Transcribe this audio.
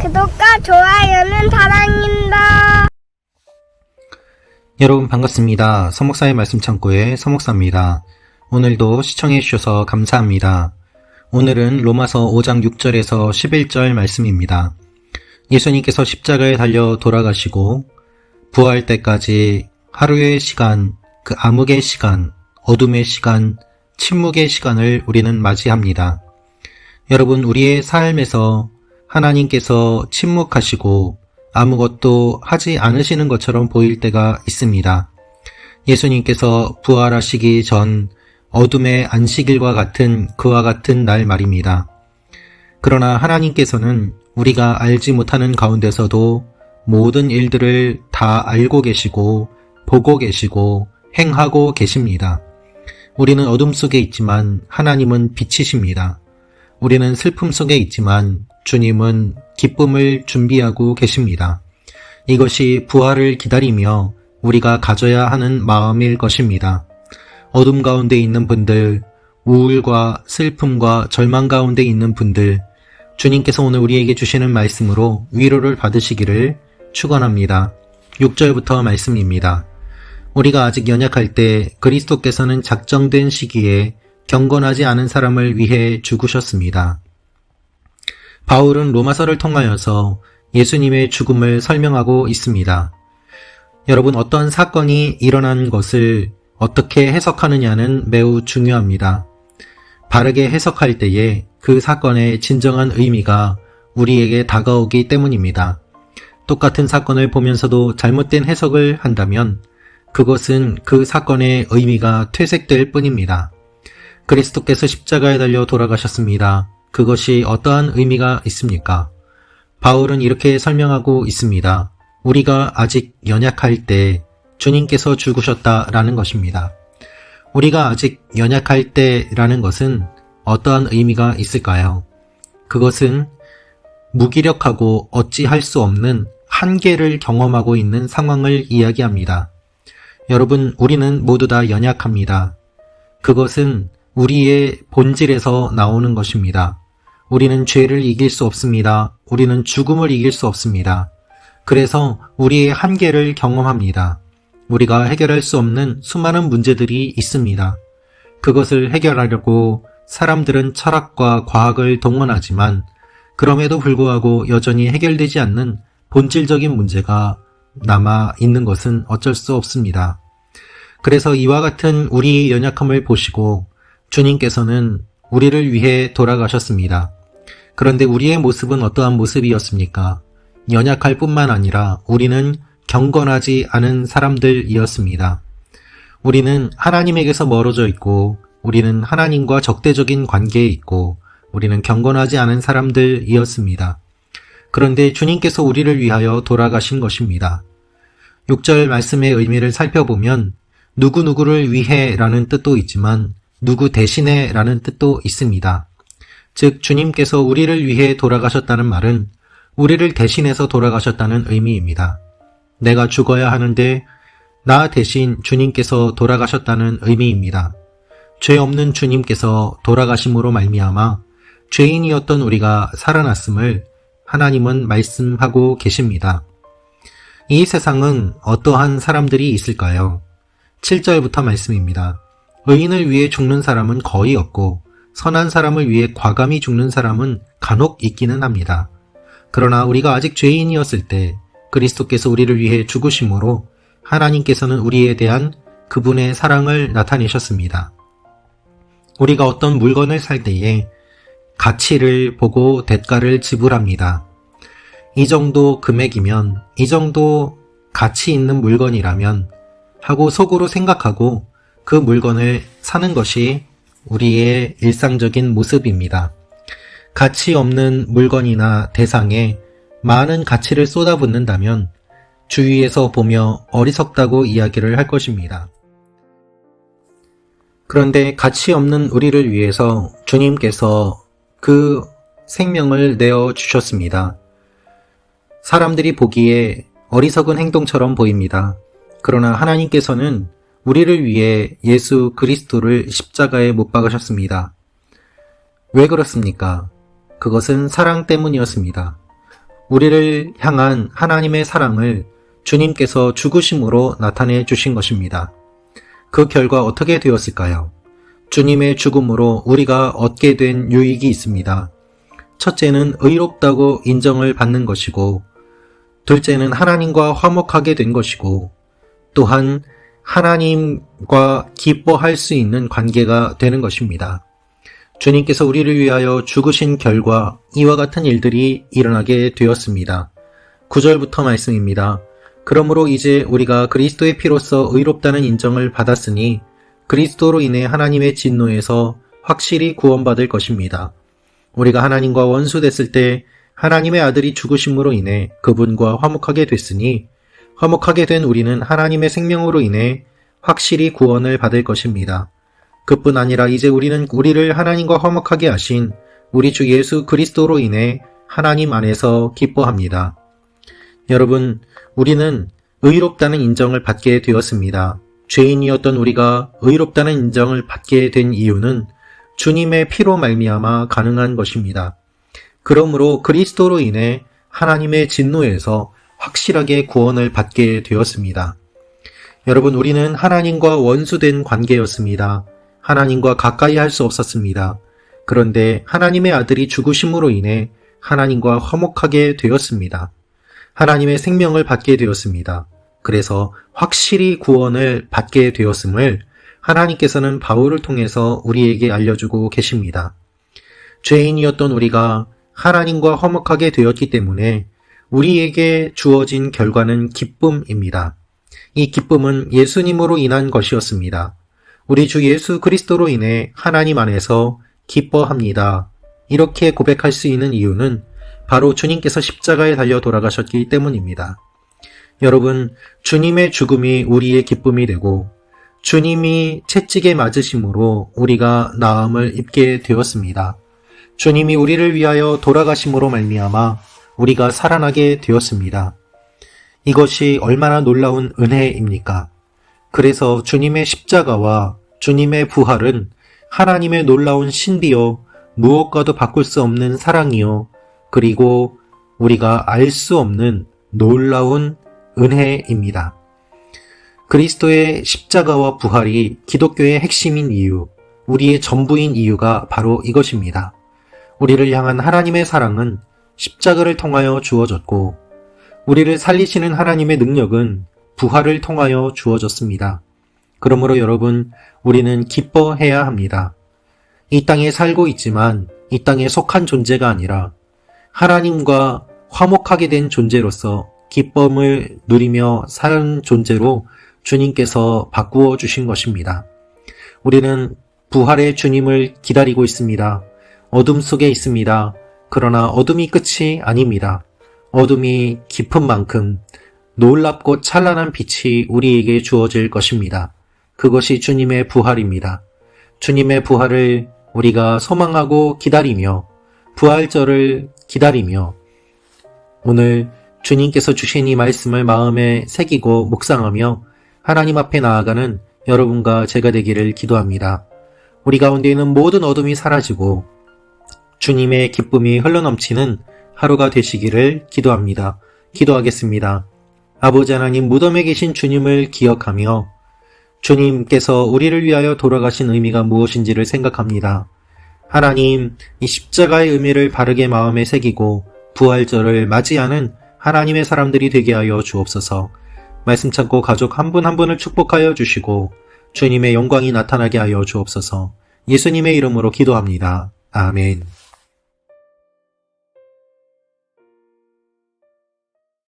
구독과 좋아요는 사랑입니다. 여러분 반갑습니다. 서목사의 말씀 창고의 서목사입니다. 오늘도 시청해 주셔서 감사합니다. 오늘은 로마서 5장 6절에서 11절 말씀입니다. 예수님께서 십자가에 달려 돌아가시고 부활 때까지 하루의 시간, 그 암흑의 시간, 어둠의 시간, 침묵의 시간을 우리는 맞이합니다. 여러분, 우리의 삶에서 하나님께서 침묵하시고 아무것도 하지 않으시는 것처럼 보일 때가 있습니다. 예수님께서 부활하시기 전 어둠의 안식일과 같은 그와 같은 날 말입니다. 그러나 하나님께서는 우리가 알지 못하는 가운데서도 모든 일들을 다 알고 계시고 보고 계시고 행하고 계십니다. 우리는 어둠 속에 있지만 하나님은 빛이십니다. 우리는 슬픔 속에 있지만 주님은 기쁨을 준비하고 계십니다. 이것이 부활을 기다리며 우리가 가져야 하는 마음일 것입니다. 어둠 가운데 있는 분들, 우울과 슬픔과 절망 가운데 있는 분들, 주님께서 오늘 우리에게 주시는 말씀으로 위로를 받으시기를 축원합니다. 6절부터 말씀입니다. 우리가 아직 연약할 때 그리스도께서는 작정된 시기에 경건하지 않은 사람을 위해 죽으셨습니다. 바울은 로마서를 통하여서 예수님의 죽음을 설명하고 있습니다. 여러분, 어떤 사건이 일어난 것을 어떻게 해석하느냐는 매우 중요합니다. 바르게 해석할 때에 그 사건의 진정한 의미가 우리에게 다가오기 때문입니다. 똑같은 사건을 보면서도 잘못된 해석을 한다면 그것은 그 사건의 의미가 퇴색될 뿐입니다. 그리스도께서 십자가에 달려 돌아가셨습니다. 그것이 어떠한 의미가 있습니까? 바울은 이렇게 설명하고 있습니다. 우리가 아직 연약할 때 주님께서 죽으셨다라는 것입니다. 우리가 아직 연약할 때라는 것은 어떠한 의미가 있을까요? 그것은 무기력하고 어찌할 수 없는 한계를 경험하고 있는 상황을 이야기합니다. 여러분, 우리는 모두 다 연약합니다. 그것은 우리의 본질에서 나오는 것입니다. 우리는 죄를 이길 수 없습니다. 우리는 죽음을 이길 수 없습니다. 그래서 우리의 한계를 경험합니다. 우리가 해결할 수 없는 수많은 문제들이 있습니다. 그것을 해결하려고 사람들은 철학과 과학을 동원하지만 그럼에도 불구하고 여전히 해결되지 않는 본질적인 문제가 남아 있는 것은 어쩔 수 없습니다. 그래서 이와 같은 우리의 연약함을 보시고 주님께서는 우리를 위해 돌아가셨습니다. 그런데 우리의 모습은 어떠한 모습이었습니까? 연약할 뿐만 아니라 우리는 경건하지 않은 사람들이었습니다. 우리는 하나님에게서 멀어져 있고, 우리는 하나님과 적대적인 관계에 있고, 우리는 경건하지 않은 사람들이었습니다. 그런데 주님께서 우리를 위하여 돌아가신 것입니다. 6절 말씀의 의미를 살펴보면 누구누구를 위해 라는 뜻도 있지만 누구 대신에 라는 뜻도 있습니다. 즉, 주님께서 우리를 위해 돌아가셨다는 말은 우리를 대신해서 돌아가셨다는 의미입니다. 내가 죽어야 하는데 나 대신 주님께서 돌아가셨다는 의미입니다. 죄 없는 주님께서 돌아가심으로 말미암아 죄인이었던 우리가 살아났음을 하나님은 말씀하고 계십니다. 이 세상은 어떠한 사람들이 있을까요? 7절부터 말씀입니다. 의인을 위해 죽는 사람은 거의 없고 선한 사람을 위해 과감히 죽는 사람은 간혹 있기는 합니다. 그러나 우리가 아직 죄인이었을 때 그리스도께서 우리를 위해 죽으심으로 하나님께서는 우리에 대한 그분의 사랑을 나타내셨습니다. 우리가 어떤 물건을 살 때에 가치를 보고 대가를 지불합니다. 이 정도 금액이면, 이 정도 가치 있는 물건이라면 하고 속으로 생각하고 그 물건을 사는 것이 우리의 일상적인 모습입니다. 가치 없는 물건이나 대상에 많은 가치를 쏟아붓는다면 주위에서 보며 어리석다고 이야기를 할 것입니다. 그런데 가치 없는 우리를 위해서 주님께서 그 생명을 내어 주셨습니다. 사람들이 보기에 어리석은 행동처럼 보입니다. 그러나 하나님께서는 우리를 위해 예수 그리스도를 십자가에 못 박으셨습니다. 왜 그렇습니까? 그것은 사랑 때문이었습니다. 우리를 향한 하나님의 사랑을 주님께서 죽으심으로 나타내 주신 것입니다. 그 결과 어떻게 되었을까요? 주님의 죽음으로 우리가 얻게 된 유익이 있습니다. 첫째는 의롭다고 인정을 받는 것이고, 둘째는 하나님과 화목하게 된 것이고, 또한 하나님과 기뻐할 수 있는 관계가 되는 것입니다. 주님께서 우리를 위하여 죽으신 결과 이와 같은 일들이 일어나게 되었습니다. 9절부터 말씀입니다. 그러므로 이제 우리가 그리스도의 피로써 의롭다는 인정을 받았으니 그리스도로 인해 하나님의 진노에서 확실히 구원받을 것입니다. 우리가 하나님과 원수됐을 때 하나님의 아들이 죽으심으로 인해 그분과 화목하게 됐으니 화목하게 된 우리는 하나님의 생명으로 인해 확실히 구원을 받을 것입니다. 그뿐 아니라 이제 우리를 하나님과 화목하게 하신 우리 주 예수 그리스도로 인해 하나님 안에서 기뻐합니다. 여러분, 우리는 의롭다는 인정을 받게 되었습니다. 죄인이었던 우리가 의롭다는 인정을 받게 된 이유는 주님의 피로 말미암아 가능한 것입니다. 그러므로 그리스도로 인해 하나님의 진노에서 확실하게 구원을 받게 되었습니다. 여러분, 우리는 하나님과 원수된 관계였습니다. 하나님과 가까이 할 수 없었습니다. 그런데 하나님의 아들이 죽으심으로 인해 하나님과 화목하게 되었습니다. 하나님의 생명을 받게 되었습니다. 그래서 확실히 구원을 받게 되었음을 하나님께서는 바울을 통해서 우리에게 알려주고 계십니다. 죄인이었던 우리가 하나님과 화목하게 되었기 때문에 우리에게 주어진 결과는 기쁨입니다. 이 기쁨은 예수님으로 인한 것이었습니다. 우리 주 예수 그리스도로 인해 하나님 안에서 기뻐합니다. 이렇게 고백할 수 있는 이유는 바로 주님께서 십자가에 달려 돌아가셨기 때문입니다. 여러분, 주님의 죽음이 우리의 기쁨이 되고 주님이 채찍에 맞으심으로 우리가 나음을 입게 되었습니다. 주님이 우리를 위하여 돌아가심으로 말미암아 우리가 살아나게 되었습니다. 이것이 얼마나 놀라운 은혜입니까? 그래서 주님의 십자가와 주님의 부활은 하나님의 놀라운 신비요, 무엇과도 바꿀 수 없는 사랑이요, 그리고 우리가 알 수 없는 놀라운 은혜입니다. 그리스도의 십자가와 부활이 기독교의 핵심인 이유, 우리의 전부인 이유가 바로 이것입니다. 우리를 향한 하나님의 사랑은 십자가를 통하여 주어졌고, 우리를 살리시는 하나님의 능력은 부활을 통하여 주어졌습니다. 그러므로 여러분, 우리는 기뻐해야 합니다. 이 땅에 살고 있지만 이 땅에 속한 존재가 아니라 하나님과 화목하게 된 존재로서 기쁨을 누리며 사는 존재로 주님께서 바꾸어 주신 것입니다. 우리는 부활의 주님을 기다리고 있습니다. 어둠 속에 있습니다. 그러나 어둠이 끝이 아닙니다. 어둠이 깊은 만큼 놀랍고 찬란한 빛이 우리에게 주어질 것입니다. 그것이 주님의 부활입니다. 주님의 부활을 우리가 소망하고 기다리며 부활절을 기다리며 오늘 주님께서 주신 이 말씀을 마음에 새기고 묵상하며 하나님 앞에 나아가는 여러분과 제가 되기를 기도합니다. 우리 가운데 있는 모든 어둠이 사라지고 주님의 기쁨이 흘러넘치는 하루가 되시기를 기도합니다. 기도하겠습니다. 아버지 하나님, 무덤에 계신 주님을 기억하며 주님께서 우리를 위하여 돌아가신 의미가 무엇인지를 생각합니다. 하나님, 이 십자가의 의미를 바르게 마음에 새기고 부활절을 맞이하는 하나님의 사람들이 되게 하여 주옵소서. 말씀 참고 가족 한 분 한 분을 축복하여 주시고 주님의 영광이 나타나게 하여 주옵소서. 예수님의 이름으로 기도합니다. 아멘.